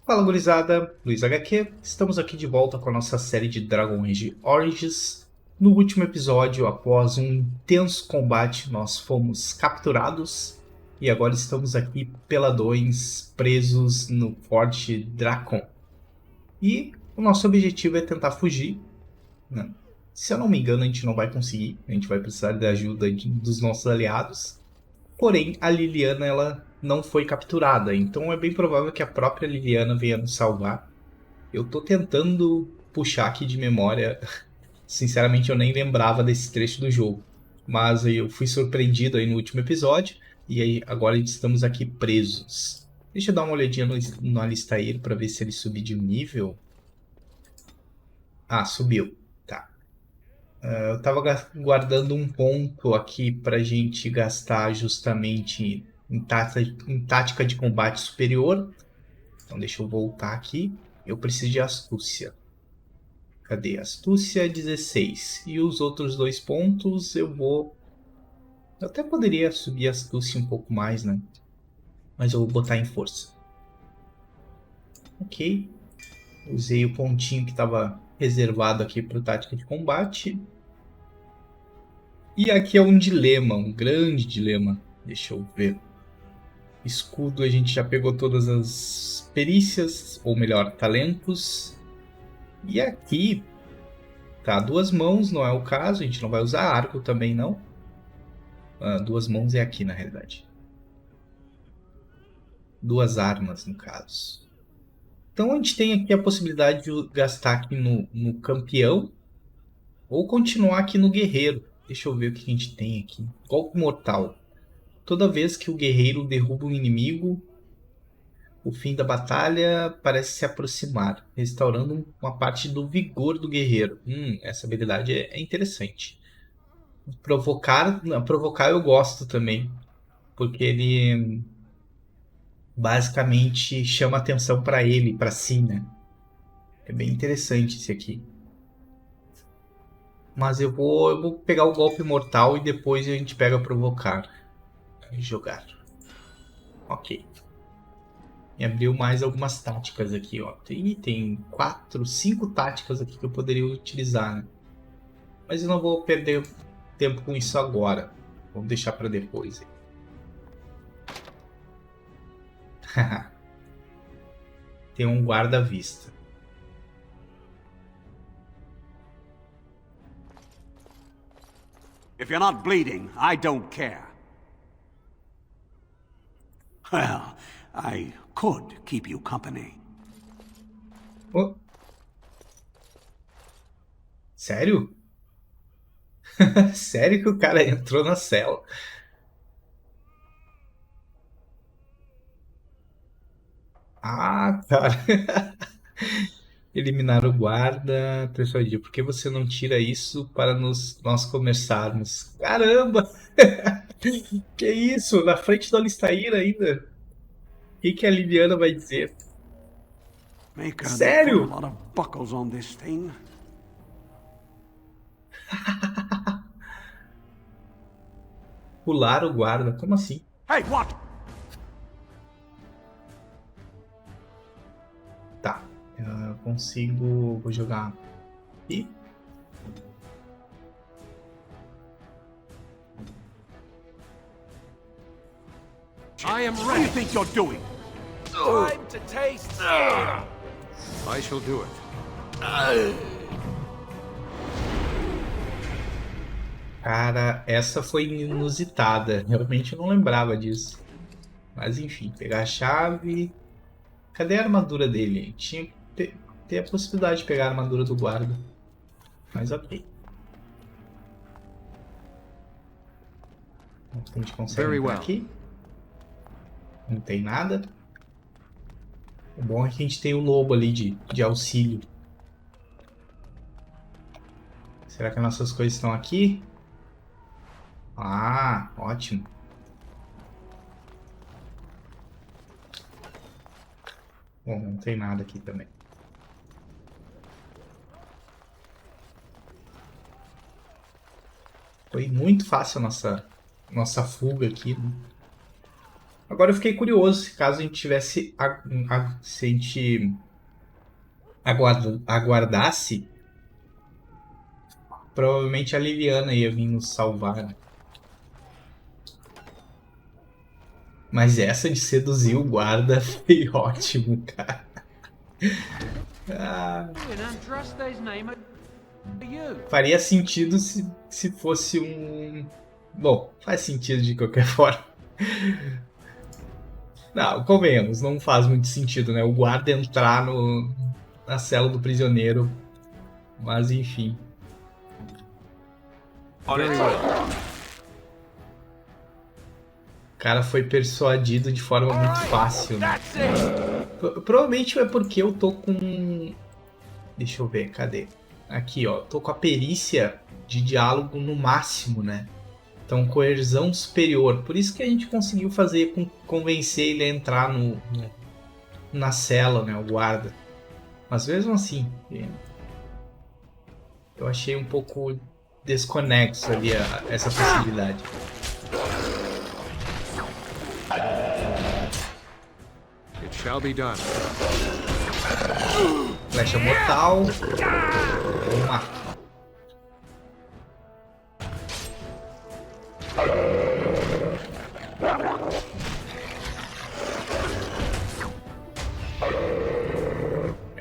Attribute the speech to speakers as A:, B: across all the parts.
A: Fala gurizada, Luiz HQ, estamos aqui de volta com a nossa série de Dragon Age Origins. No último episódio, após um intenso combate, nós fomos capturados e agora estamos aqui peladões, presos no Forte Drakon. E o nosso objetivo é tentar fugir, né? Se eu não me engano, a gente não vai conseguir, a gente vai precisar da ajuda dos nossos aliados. Porém, a Liliana ela não foi capturada, então é bem provável que a própria Liliana venha nos salvar. Eu tô tentando puxar aqui de memória, sinceramente eu nem lembrava desse trecho do jogo, mas eu fui surpreendido aí no último episódio e aí agora estamos aqui presos. Deixa eu dar uma olhadinha no Alistair para ver se ele subiu de nível. Ah, subiu. Tá. Eu tava guardando um ponto aqui pra gente gastar justamente em tática de combate superior. Então deixa eu voltar aqui. Eu preciso de astúcia. Cadê? Astúcia 16. E os outros dois pontos eu vou... Eu até poderia subir a astúcia um pouco mais, né? Mas eu vou botar em força. Ok. Usei o pontinho que estava reservado aqui para tática de combate. E aqui é um dilema, um grande dilema. Deixa eu ver. Escudo a gente já pegou todas as perícias, ou melhor, talentos. E aqui, tá, duas mãos não é o caso, a gente não vai usar arco também não. Duas mãos é aqui na realidade. Duas armas no caso. Então a gente tem aqui a possibilidade de gastar aqui no campeão, ou continuar aqui no guerreiro. Deixa eu ver o que a gente tem aqui. Golpe mortal. Toda vez que o guerreiro derruba um inimigo, o fim da batalha parece se aproximar, restaurando uma parte do vigor do guerreiro. Essa habilidade é interessante. Provocar eu gosto também, porque ele basicamente chama atenção para ele, para si, né? É bem interessante esse aqui. Mas eu vou pegar o golpe mortal e depois a gente pega provocar e jogar. Ok. Me abriu mais algumas táticas aqui, ó. Tem 4, 5 táticas aqui que eu poderia utilizar, né? Mas eu não vou perder tempo com isso agora. Vamos deixar para depois. Tem um guarda-vista.
B: If you're not bleeding, I don't care. Well, I could keep you company.
A: Oh. Sério? Sério que o cara entrou na cela? Ah, cara. Eliminar o guarda, persuadir. Por que você não tira isso para nós conversarmos? Caramba! Que isso? Na frente do Alistair ainda? O que a Liliana vai dizer?
B: Maker, they put a
A: Sério?
B: lot of buckles on this thing.
A: Pular o guarda? Como assim?
B: Hey, what?
A: Tá. Eu consigo... Vou jogar aqui.
B: I am ready. What do you think you're doing?
C: Time to taste fear.
B: I shall do it.
A: Cara, essa foi inusitada. Realmente eu não lembrava disso. Mas enfim, pegar a chave. Cadê a armadura dele? Tinha que ter a possibilidade de pegar a armadura do guarda. Mas ok. A gente consegue entrar aqui. Não tem nada. O bom é que a gente tem o lobo ali de auxílio. Será que as nossas coisas estão aqui? Ah, ótimo. Bom, não tem nada aqui também. Foi muito fácil a nossa fuga aqui, né? Agora eu fiquei curioso se caso a gente tivesse... se a gente aguardasse, provavelmente a Liliana ia vir nos salvar, né? Mas essa de seduzir o guarda foi ótimo, cara. Ah,
C: You don't trust his name, do you?
A: faria sentido se fosse um... Bom, faz sentido de qualquer forma. Não, convenhamos, não faz muito sentido, né? O guarda entrar na cela do prisioneiro. Mas enfim.
C: On its way.
A: O cara foi persuadido de forma muito fácil, né?
C: That's it.
A: Provavelmente é porque eu tô com... Deixa eu ver, cadê? Aqui, ó. Tô com a perícia de diálogo no máximo, né? Então, coerção superior. Por isso que a gente conseguiu convencer ele a entrar na cela, né? O guarda. Mas mesmo assim, eu achei um pouco desconexo ali essa possibilidade.
D: It shall be done.
A: Flecha mortal. Vamos lá.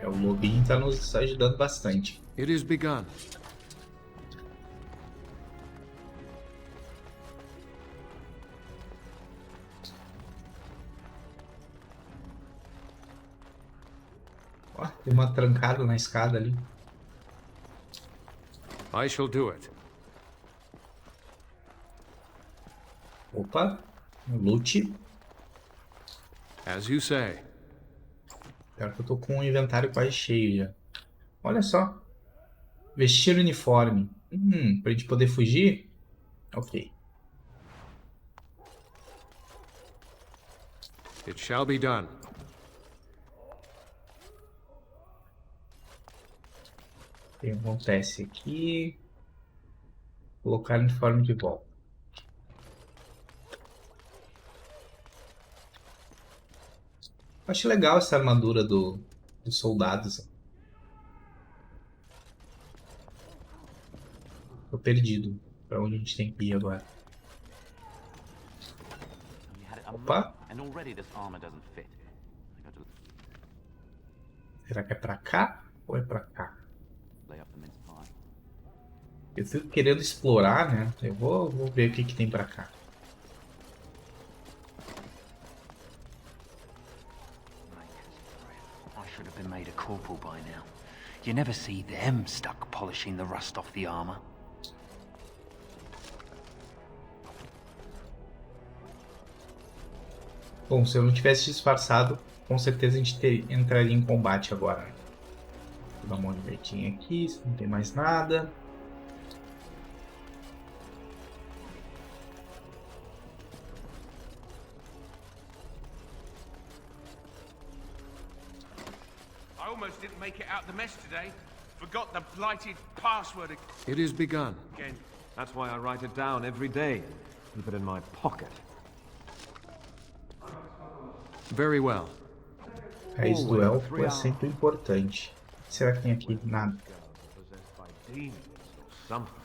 A: O lobinho tá nos ajudando bastante.
D: It is begun.
A: Ó, tem uma trancada na escada ali.
D: I shall do it.
A: Opa, loot.
D: As you say.
A: Pior que eu tô com o inventário quase cheio já. Olha só. Vestir o uniforme. Pra gente poder fugir? Ok.
D: It shall be done.
A: O que acontece aqui? Colocar o uniforme de volta. Acho legal essa armadura dos soldados. Tô perdido. Pra onde a gente tem que ir agora? Opa! Será que é pra cá ou é pra cá? Eu fico querendo explorar, né? Eu vou ver o que tem pra cá.
E: Should have been made a corporal by now. You never see them stuck polishing the rust off the armor.
A: Bom, se eu não tivesse disfarçado, com certeza a gente entraria em combate agora. Vou dar uma olhadinha aqui, se não tem mais nada.
C: I almost didn't make it out the mess today. Forgot the blighted password
D: It is begun.
C: again.
F: That's why I write it down every day. Keep it in my pocket.
D: Very well.
A: Raiz do elfo é sempre importante. Será que tem aqui nada?
F: Possessed by demons or something.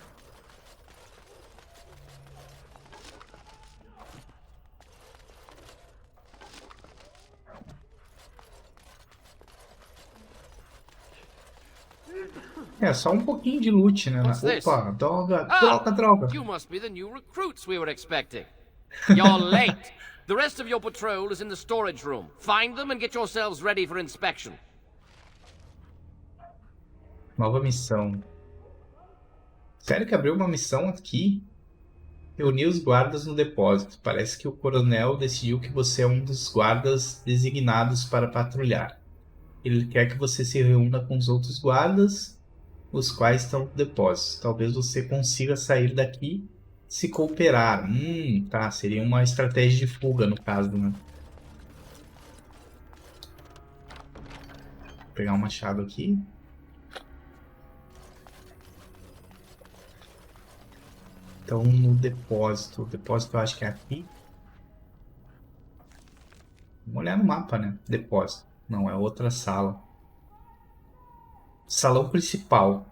A: É, só um pouquinho de loot, né?
G: What's this?
A: Opa, droga,
G: Ah,
A: droga.
G: you must be the new recruits we were expecting. You're late. The rest of your patrol is in the storage room. Find them and get yourselves ready for inspection.
A: Nova missão. Sério que abriu uma missão aqui? Reunir os guardas no depósito. Parece que o coronel decidiu que você é um dos guardas designados para patrulhar. Ele quer que você se reúna com os outros guardas, os quais estão no depósito. Talvez você consiga sair daqui se cooperar. Tá. Seria uma estratégia de fuga, no caso, né? Vou pegar um machado aqui. Então, no depósito. O depósito eu acho que é aqui. olhar no mapa, né? Depósito. Não, é outra sala. Salão principal.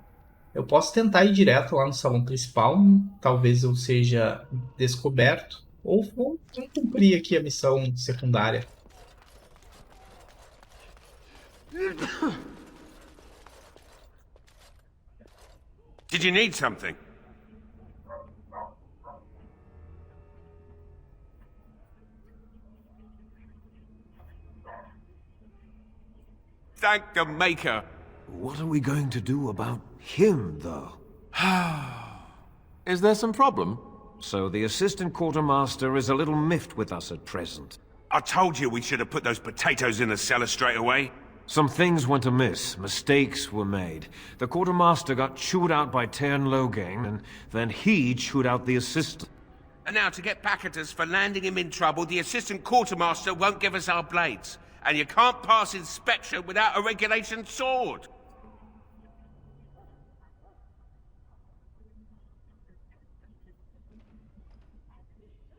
A: Eu posso tentar ir direto lá no salão principal. Talvez eu seja descoberto. Ou vou cumprir aqui a missão secundária.
C: Did you need something? Thank the Maker.
F: What are we going to do about him, though?
H: Is there some problem?
F: So the assistant quartermaster is a little miffed with us at present.
C: I told you we should have put those potatoes in the cellar straight away.
F: Some things went amiss. Mistakes were made. The quartermaster got chewed out by Tern Loghain, and then he chewed out the assistant.
C: And now to get back at us for landing him in trouble, the assistant quartermaster won't give us our blades. And you can't pass inspection without a regulation sword.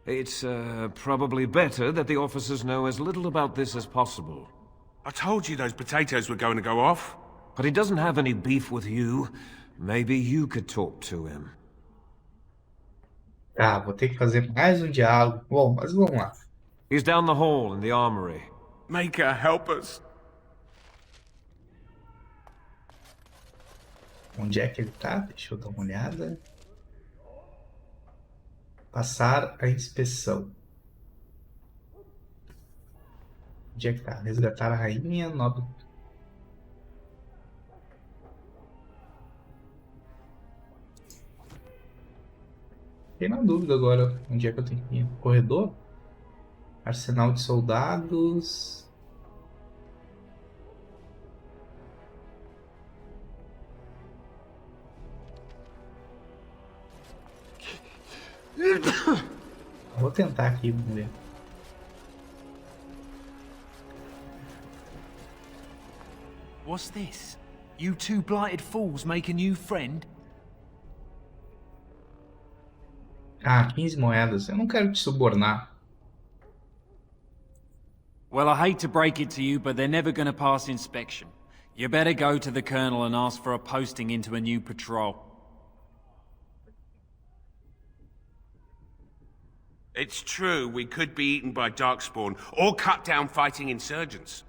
F: It's probably better that the officers know as little about this as possible.
C: I told you those potatoes were going to go off.
F: But he doesn't have any beef with you. Maybe you could talk to him.
A: Tá, vou ter que fazer mais um diálogo. Bom, mas vamos lá.
F: He's down the hall in the armory.
C: Maker, help us.
A: Onde é que ele tá? Deixa eu dar uma olhada. Passar a inspeção. Onde é que tá? Resgatar a rainha, nobre. Fiquei na dúvida agora. Onde é que eu tenho que ir? Corredor? Arsenal de soldados. Vou tentar aqui, vamos ver.
E: What's this? You two blighted fools make a new friend?
A: Ah, 15 moedas. Eu não quero te subornar.
I: Well, I hate to break it to you, but they're never going to pass inspection. You better go to the colonel and ask for a posting into a new patrol.
C: It's true, we could be eaten by darkspawn or cut down fighting insurgents.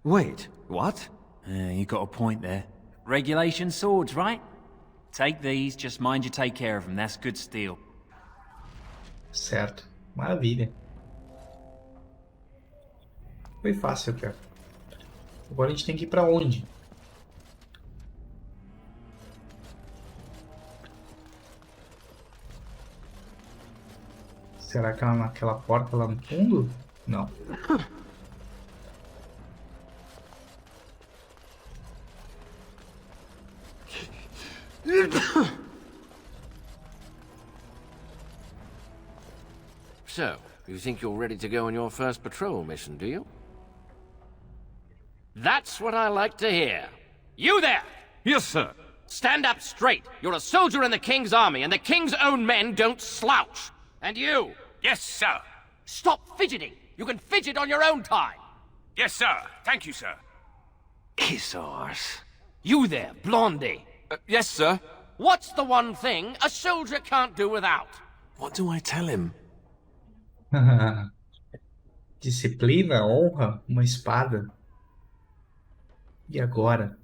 F: Wait, what?
I: You got a point there. Regulation swords, right? Take these, just mind you take care of them. That's good steel.
A: Certo. Maravilha. Foi fácil, cara. Agora a gente tem que ir pra onde? Será que ela naquela porta lá no fundo? Não.
G: So, you think you're ready to go on your first patrol mission, do you? That's what I like to hear. You there!
F: Yes, sir.
G: Stand up straight. You're a soldier in the King's army, and the King's own men don't slouch. And you!
C: Yes, sir.
G: Stop fidgeting. You can fidget on your own time.
C: Yes, sir. Thank you, sir.
E: Kiss arse.
G: You there, Blondie.
H: Yes, sir.
G: What's the one thing a soldier can't do without?
H: What do I tell him?
A: Disciplina, honra, uma espada. E agora?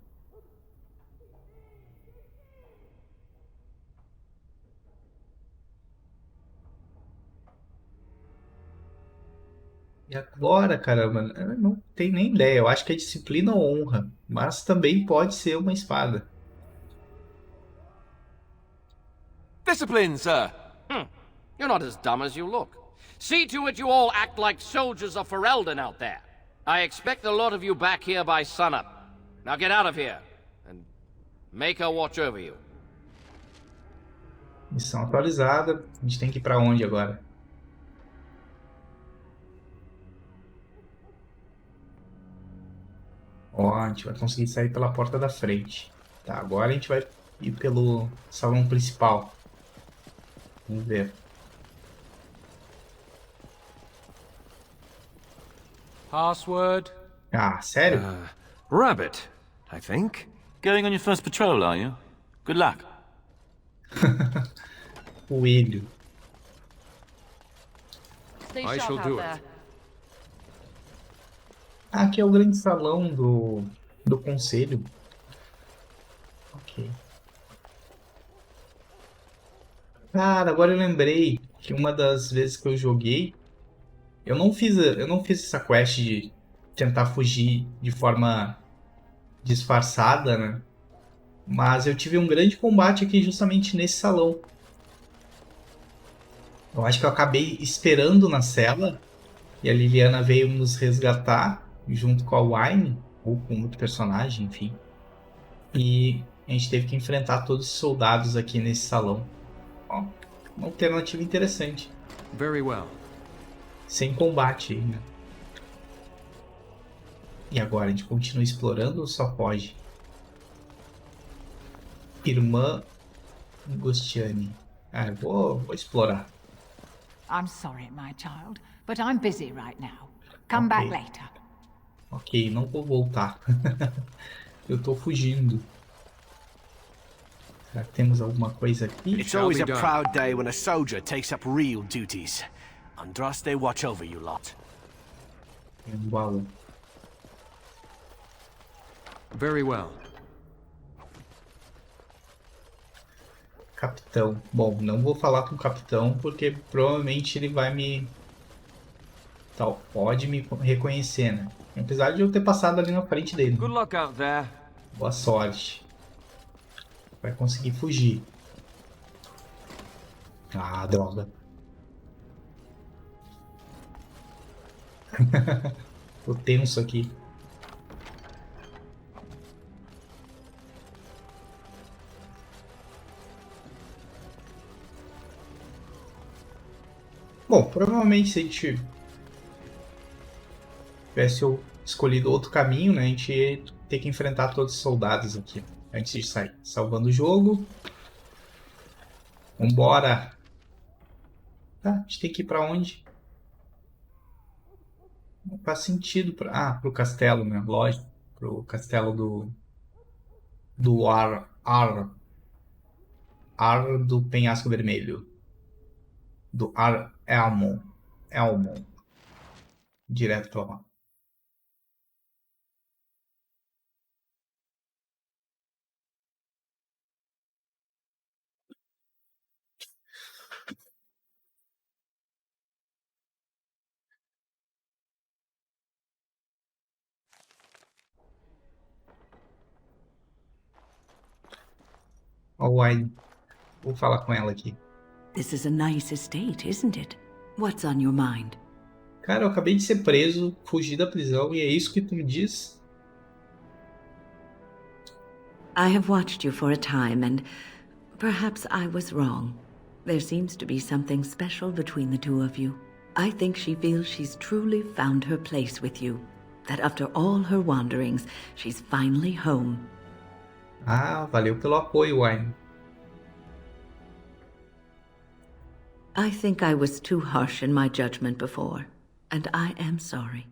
A: E agora, caramba? Eu não tenho nem ideia. Eu acho que é disciplina ou honra. Mas também pode ser uma espada.
H: Discipline, sir.
G: You're not as dumb as you look. See to it you all act like soldiers of Ferelden out there. I expect a lot of you back here by sunup. Now get out of here, and make her watch over you.
A: Missão atualizada. A gente tem que ir pra onde agora? Ó, a gente vai conseguir sair pela porta da frente. Tá, agora a gente vai ir pelo salão principal. Vamos ver.
D: Password?
A: Ah, sério?
F: Rabbit, I think.
H: Going on your first patrol, are you? Good luck.
A: Coelho.
I: Stay
D: I
I: sharp
D: shall
I: out
D: do
I: there.
D: it.
A: Aqui é o grande salão do conselho. Ok. Cara, agora eu lembrei que uma das vezes que eu joguei, eu não fiz essa quest de tentar fugir de forma disfarçada, né? Mas eu tive um grande combate aqui justamente nesse salão. Eu acho que eu acabei esperando na cela e a Liliana veio nos resgatar junto com a Wine, ou com outro personagem, enfim. E a gente teve que enfrentar todos os soldados aqui nesse salão. Ó, uma alternativa interessante.
D: Very well.
A: Sem combate ainda. E agora, a gente continua explorando ou só foge? Irmã Gostiani. Ah, eu vou explorar.
J: I'm sorry, my child, but I'm busy right now. Come back
A: Ok.
J: later.
A: Ok, não vou voltar. Eu tô fugindo. Será que temos alguma coisa aqui?
K: It's
D: Shall
K: always
D: be
K: a
D: done.
K: proud day when a soldier takes up real duties. Andraste watch over you lot.
A: Tem um baú.
D: Very well.
A: Capitão. Bom, não vou falar com o capitão porque provavelmente ele vai me... pode me reconhecer, né? Apesar de eu ter passado ali na frente dele.
F: Good luck out there.
A: Boa sorte. Vai conseguir fugir. Ah, droga. Tô tenso aqui. Bom, provavelmente se a gente tivesse escolhido outro caminho, né, a gente ia ter que enfrentar todos os soldados aqui antes de sair. Salvando o jogo. Vambora. Tá, a gente tem que ir pra onde? Não faz sentido pra... pro castelo, né? Lógico. Pro castelo do Ar do Penhasco Vermelho. Do Ar Elmon. Direto pra lá. Ó, Wine. Vou falar com ela aqui.
J: This is a nice estate, isn't it? What's on your mind?
A: Cara, eu acabei de ser preso, fugi da prisão e é isso que tu me diz?
J: I have watched you for a time, and perhaps I was wrong. There seems to be something special between the two of you. I think she feels she's truly found her place with you. That after all her wanderings, she's finally home.
A: Ah, valeu pelo apoio, Wine.
J: I think I was too harsh in my judgment before, and I am sorry.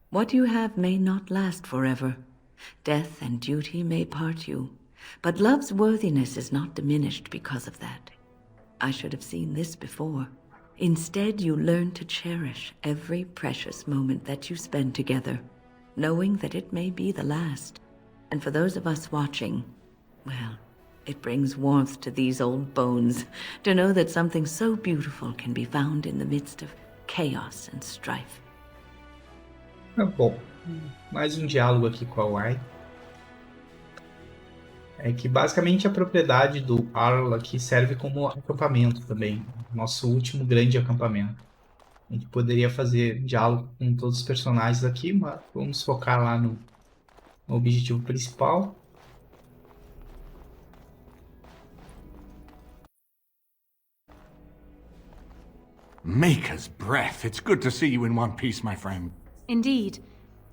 J: What you have may not last forever. Death and duty may part you, but love's worthiness is not diminished because of that. I should have seen this before. Instead, you learn to cherish every precious moment that you spend together, knowing that it may be the last. And for those of us watching, well, it brings warmth to these old bones to know that something so beautiful can be found in the midst of chaos and strife.
A: Bom, mais um diálogo aqui com a Wine. É que basicamente a propriedade do Arl aqui serve como acampamento também. Nosso último grande acampamento. A gente poderia fazer diálogo com todos os personagens aqui, mas vamos focar lá no objetivo principal.
B: Maker's breath. It's good to see you in one piece, my friend.
L: Indeed.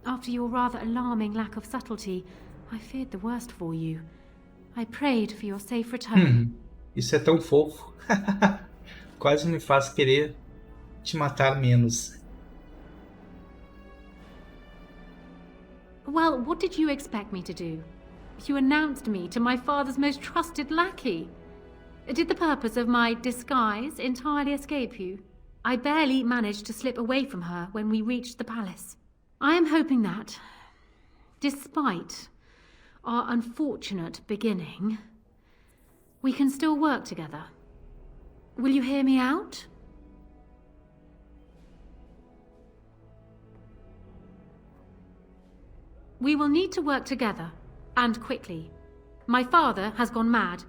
L: After your rather alarming lack of subtlety, I feared the worst for you. I prayed for your safe return.
A: Isso é tão fofo. quase me faz querer te matar menos.
L: Well, what did you expect me to do? You announced me to my father's most trusted lackey. Did the purpose of my disguise entirely escape you? I barely managed to slip away from her when we reached the palace. I am hoping that, despite our unfortunate beginning, we can still work together. Will you hear me out? We will need to work together, and quickly. My father has gone mad.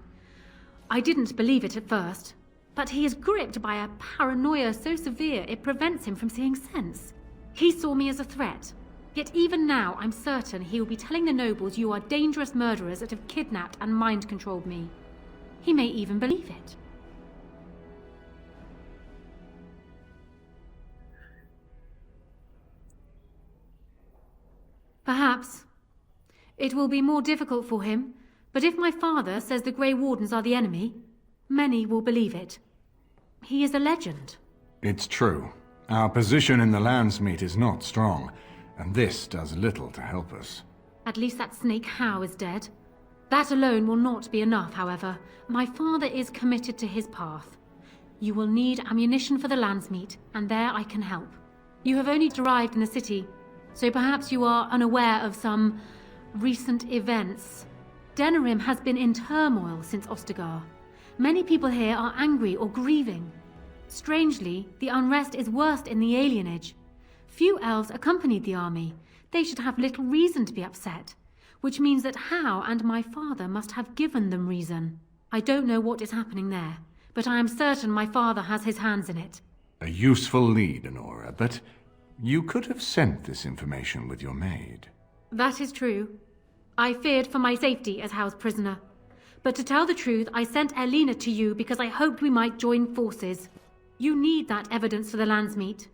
L: I didn't believe it at first, but he is gripped by a paranoia so severe it prevents him from seeing sense. He saw me as a threat, yet even now I'm certain he will be telling the nobles you are dangerous murderers that have kidnapped and mind-controlled me. He may even believe it. Perhaps. It will be more difficult for him, but if my father says the Grey Wardens are the enemy, many will believe it. He is a legend.
B: It's true. Our position in the Landsmeet is not strong, and this does little to help us.
L: At least that snake How is dead. That alone will not be enough, however. My father is committed to his path. You will need ammunition for the Landsmeet, and there I can help. You have only arrived in the city, so perhaps you are unaware of some recent events. Denerim has been in turmoil since Ostagar. Many people here are angry or grieving. Strangely, the unrest is worst in the alienage. Few elves accompanied the army. They should have little reason to be upset, which means that How and my father must have given them reason. I don't know what is happening there, but I am certain my father has his hands in it.
B: A useful lead, Honora, but you could have sent this information with your maid.
L: That is true. I feared for my safety as How's prisoner. But to tell the truth, I sent Elena to you because I hoped we might join forces. You need that evidence for the Landsmeet,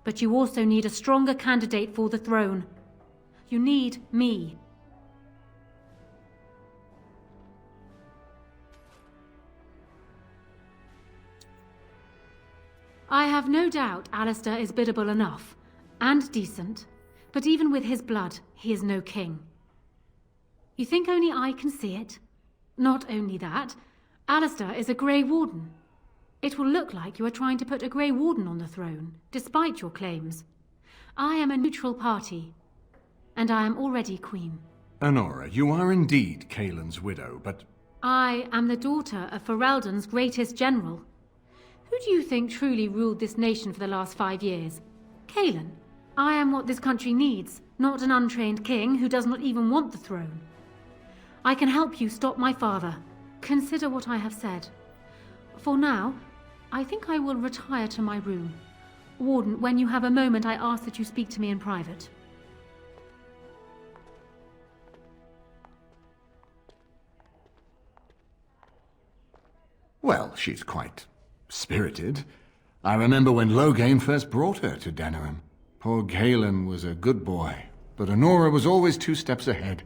L: but you also need a stronger candidate for the throne. You need me. I have no doubt Alistair is biddable enough, and decent, but even with his blood, he is no king. You think only I can see it? Not only that, Alistair is a Grey Warden. It will look like you are trying to put a Grey Warden on the throne, despite your claims. I am a neutral party, and I am already queen.
B: Honora, you are indeed Kaelin's widow, but...
L: I am the daughter of Ferelden's greatest general. Who do you think truly ruled this nation for the last 5 years? Kaelin. I am what this country needs, not an untrained king who does not even want the throne. I can help you stop my father. Consider what I have said. For now, I think I will retire to my room. Warden, when you have a moment, I ask that you speak to me in private.
B: Well, she's quite spirited. I remember when Loghain first brought her to Denerim. Poor Kaelin was a good boy, but Honora was always 2 steps ahead.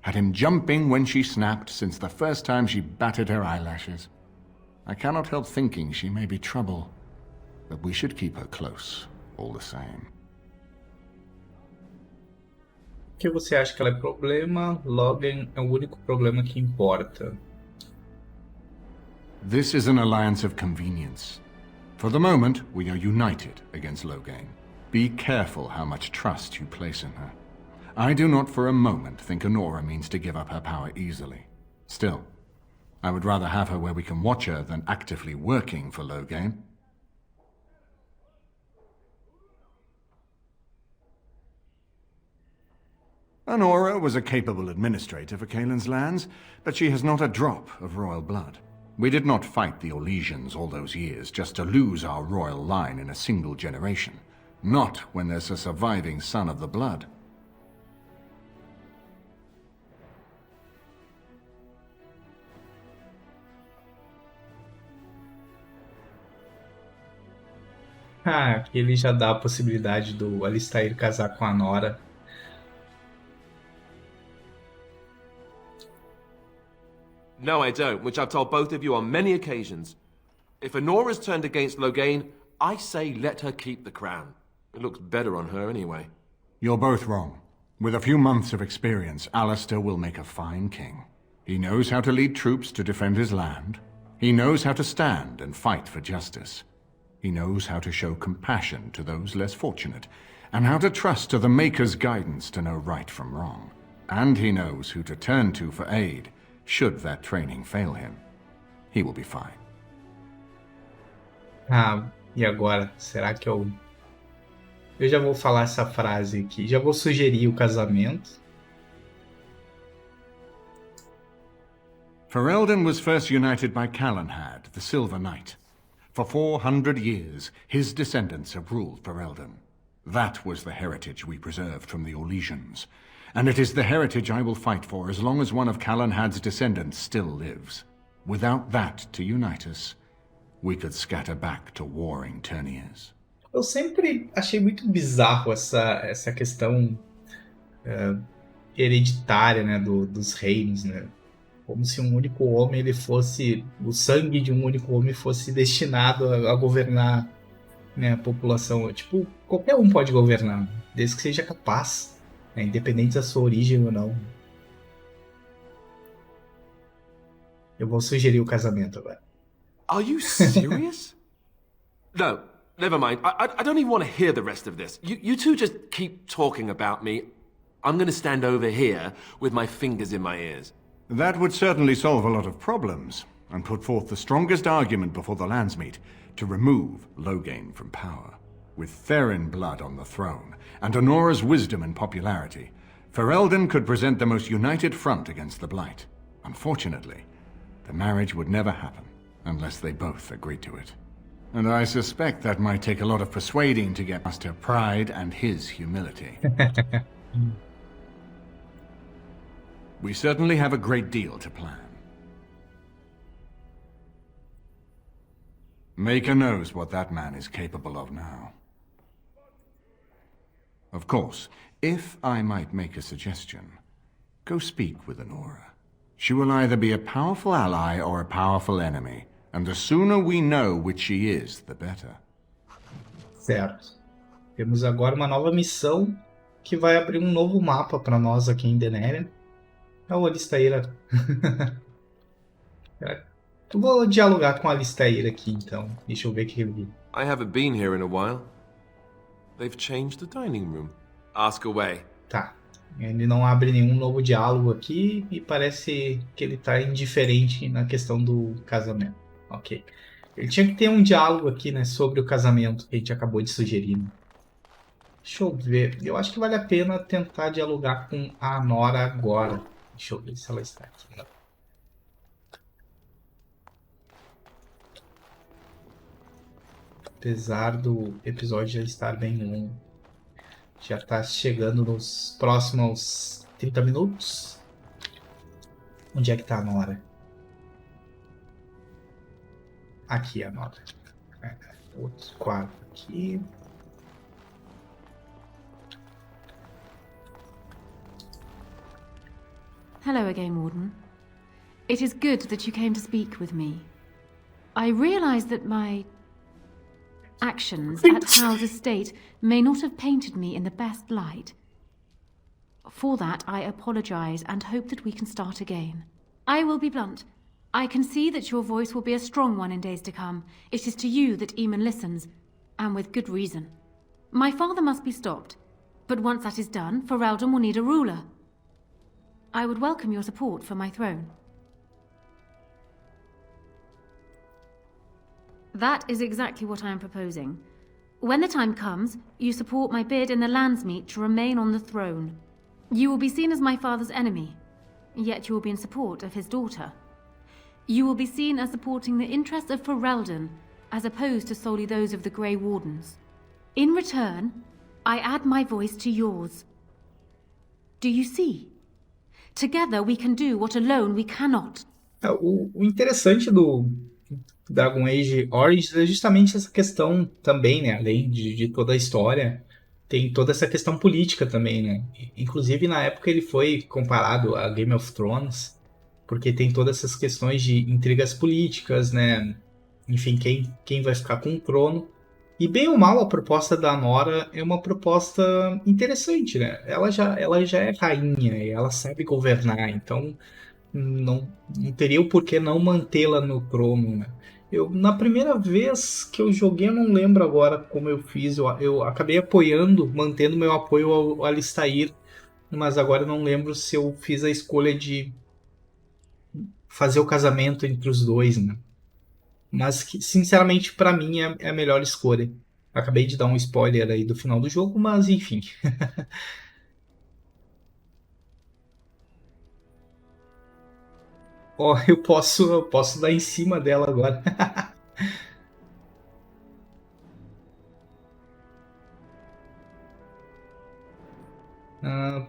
B: Had him jumping when she snapped since the first time she batted her eyelashes. I cannot help thinking she may be trouble, but we should keep her close, all the same.
A: Por que você acha que ela é problema? Loghain é o único problema que importa.
B: This is an alliance of convenience. For the moment, we are united against Loghain. Be careful how much trust you place in her. I do not for a moment think Honora means to give up her power easily. Still, I would rather have her where we can watch her than actively working for Loghain. Honora was a capable administrator for Kaelin's lands, but she has not a drop of royal blood. We did not fight the Orlesians all those years just to lose our royal line in a single generation. Not when there's a surviving son of the blood.
A: Ah, aqui ele já dá a possibilidade do Alistair casar com a Nora.
M: No, I don't, which I've told both of you on many occasions. If Honora's turned against Loghain, I say let her keep the crown. It looks better on her anyway.
B: You're both wrong. With a few months of experience, Alistair will make a fine king. He knows how to lead troops to defend his land. He knows how to stand and fight for justice. He knows how to show compassion to those less fortunate, and how to trust to the Maker's guidance to know right from wrong. And he knows who to turn to for aid, should that training fail him. He will be fine.
A: E agora? Será que eu já vou falar essa frase aqui. Já vou sugerir o casamento.
B: Ferelden was first united by Calenhad, the Silver Knight. For 400 years, his descendants have ruled Ferelden. That was the heritage we preserved from the Orlesians. And it is the heritage I will fight for as long as one of Calenhad's descendants still lives. Without that to unite us, we could scatter back to warring Terniers.
A: Eu sempre achei muito bizarro essa questão hereditária, né, dos reinos, né? Como se um único homem, ele fosse... O sangue de um único homem fosse destinado a governar, né, a população. Tipo, qualquer um pode governar, desde que seja capaz, né, independente da sua origem ou não. Eu vou sugerir o casamento agora.
M: Are you serious? No, never mind. I don't even want to hear the rest of this. You two just keep talking about me. I'm going to stand over here with my fingers in my ears.
B: That would certainly solve a lot of problems, and put forth the strongest argument before the Landsmeet to remove Loghain from power. With Therin blood on the throne, and Honora's wisdom and popularity, Ferelden could present the most united front against the Blight. Unfortunately, the marriage would never happen, unless they both agreed to it. And I suspect that might take a lot of persuading to get past her pride and his humility. We certainly have a great deal to plan. Maker knows what that man is capable of now. Of course, if I might make a suggestion, go speak with Honora. She will either be a powerful ally or a powerful enemy, and the sooner we know which she is, the better.
A: Certo. Temos agora uma nova missão que vai abrir um novo mapa para nós aqui em Denerim. É o Alistair. Eu vou dialogar com a Alistair aqui, então. Deixa eu ver o que ele diz.
M: I haven't been here in a while. They've changed the dining room. Ask away.
A: Tá. Ele não abre nenhum novo diálogo aqui e parece que ele tá indiferente na questão do casamento. Ok. Ele tinha que ter um diálogo aqui, né, sobre o casamento que a gente acabou de sugerir. Né? Deixa eu ver. Eu acho que vale a pena tentar dialogar com a Nora agora. Deixa eu ver se ela está aqui. Não. Apesar do episódio já estar bem longo. Já está chegando nos próximos 30 minutos. Onde é que está a Nora? Aqui a Nora. Outro quarto aqui.
L: Hello again, Warden. It is good that you came to speak with me. I realize that my actions at Hal's estate may not have painted me in the best light. For that, I apologize and hope that we can start again. I will be blunt. I can see that your voice will be a strong one in days to come. It is to you that Eamon listens, and with good reason. My father must be stopped, but once that is done, Ferelden will need a ruler. I would welcome your support for my throne. That is exactly what I am proposing. When the time comes, you support my bid in the Landsmeet to remain on the throne. You will be seen as my father's enemy, yet you will be in support of his daughter. You will be seen as supporting the interests of Ferelden, as opposed to solely those of the Grey Wardens. In return, I add my voice to yours. Do you see? Together we can do what alone we cannot.
A: O interessante do Dragon Age Origins é justamente essa questão também, né? Além de toda a história, tem toda essa questão política também, né? Inclusive, na época, ele foi comparado a Game of Thrones, porque tem todas essas questões de intrigas políticas, né? enfim, quem vai ficar com o trono. E bem ou mal, a proposta da Nora é uma proposta interessante, né? Ela já é rainha e ela sabe governar, então não teria o porquê não mantê-la no trono, né? Na primeira vez que eu joguei, eu não lembro agora como eu fiz, eu acabei mantendo meu apoio ao Alistair, mas agora eu não lembro se eu fiz a escolha de fazer o casamento entre os dois, né? Mas que, sinceramente, pra mim é a melhor escolha. Acabei de dar um spoiler aí do final do jogo, mas enfim. Ó, eu posso dar em cima dela agora.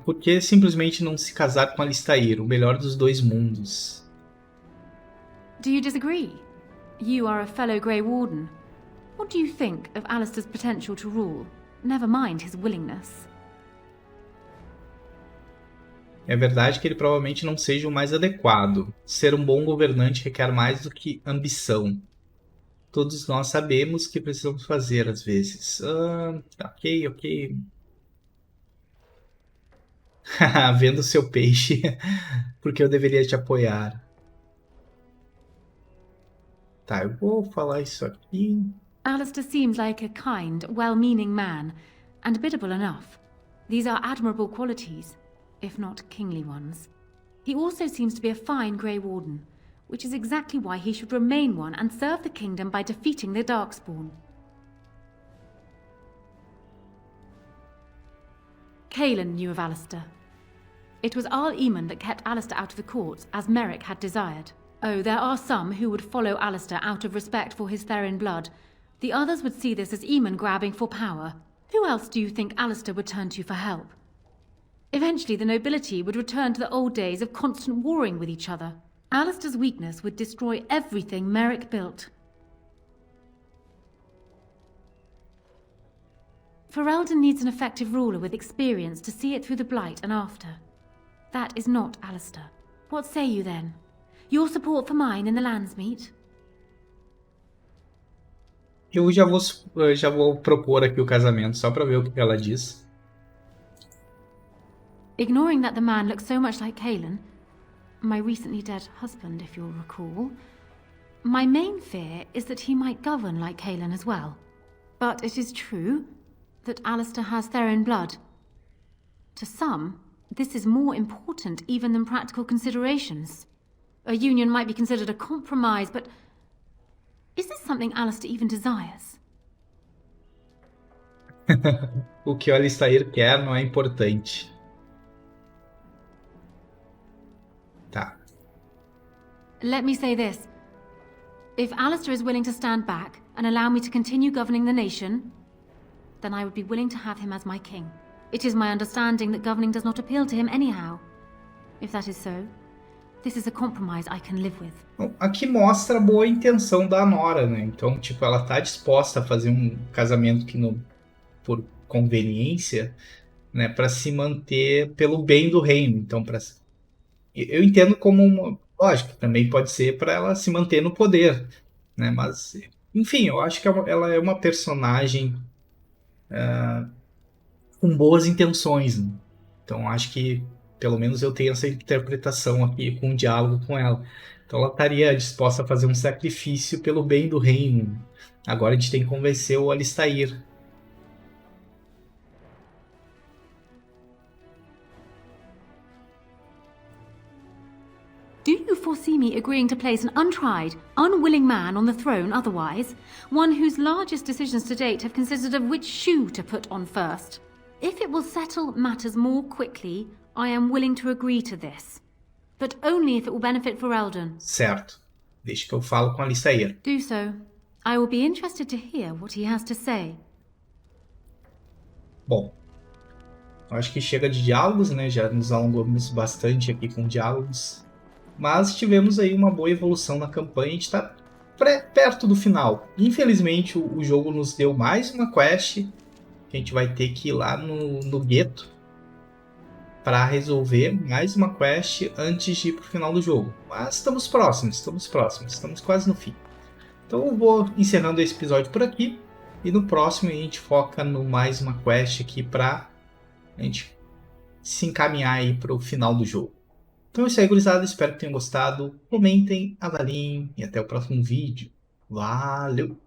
A: Por que simplesmente não se casar com Alistair, o melhor dos dois mundos?
L: Do you disagree? You are a fellow Grey Warden. What do you think of Alistair's potential to rule? Never mind his willingness.
A: É verdade que ele provavelmente não seja o mais adequado. Ser um bom governante requer mais do que ambição. Todos nós sabemos que precisamos fazer às vezes. Ok. Vendo seu peixe, porque eu deveria te apoiar. Tá, eu vou falar isso aqui.
L: Alistair seems like a kind, well-meaning man, and biddable enough. These are admirable qualities, if not kingly ones. He also seems to be a fine Grey Warden, which is exactly why he should remain one and serve the kingdom by defeating the Darkspawn. Cailan knew of Alistair. It was Arl Eamon that kept Alistair out of the courts, as Merrick had desired. Oh, there are some who would follow Alistair out of respect for his Therin blood. The others would see this as Eamon grabbing for power. Who else do you think Alistair would turn to for help? Eventually, the nobility would return to the old days of constant warring with each other. Alistair's weakness would destroy everything Merrick built. Ferelden needs an effective ruler with experience to see it through the Blight and after. That is not Alistair. What say you then? Your support for mine in the Landsmeet?
A: Eu já vou propor aqui o casamento, só pra ver o que ela diz.
L: Ignoring that the man looks so much like Cailan, my recently dead husband, if you'll recall, my main fear is that he might govern like Cailan as well. But it is true that Alistair has Therin blood. To some, this is more important even than practical considerations. A union might be considered a compromise, but is this something Alistair even desires?
A: O que o Alistair quer não é importante. Tá.
L: Let me say this. If Alistair is willing to stand back and allow me to continue governing the nation, then I would be willing to have him as my king. It is my understanding that governing does not appeal to him anyhow. If that is so, this is a compromise I can live with.
A: Bom, aqui mostra a boa intenção da Nora, né? Então, tipo, ela tá disposta a fazer um casamento que por conveniência, né, para se manter pelo bem do reino. Então, eu entendo como lógico, também pode ser para ela se manter no poder, né? Mas, enfim, eu acho que ela é uma personagem com boas intenções, né? Então, acho que pelo menos eu tenho essa interpretação aqui com um diálogo com ela. Então ela estaria disposta a fazer um sacrifício pelo bem do reino. Agora a gente tem que convencer o Alistair.
L: Do you foresee me agreeing to place an untried, unwilling man on the throne otherwise? One whose largest decisions to date have consisted of which shoe to put on first? If it will settle matters more quickly, I am willing to agree to this. But only if it will benefit Ferelden.
A: Certo. Deixa que eu falo com a Alistair.
L: Do so. I will be interested to hear what he has to say.
A: Bom, acho que chega de diálogos, né? Já nos alongamos bastante aqui com diálogos. Mas tivemos aí uma boa evolução na campanha. A gente está perto do final. Infelizmente, o jogo nos deu mais uma quest que a gente vai ter que ir lá no gueto para resolver mais uma quest antes de ir pro final do jogo. Mas estamos próximos, estamos quase no fim. Então eu vou encerrando esse episódio por aqui. E no próximo a gente foca no mais uma quest aqui pra gente se encaminhar aí pro final do jogo. Então é isso aí, gurizada. Espero que tenham gostado. Comentem, avaliem e até o próximo vídeo. Valeu!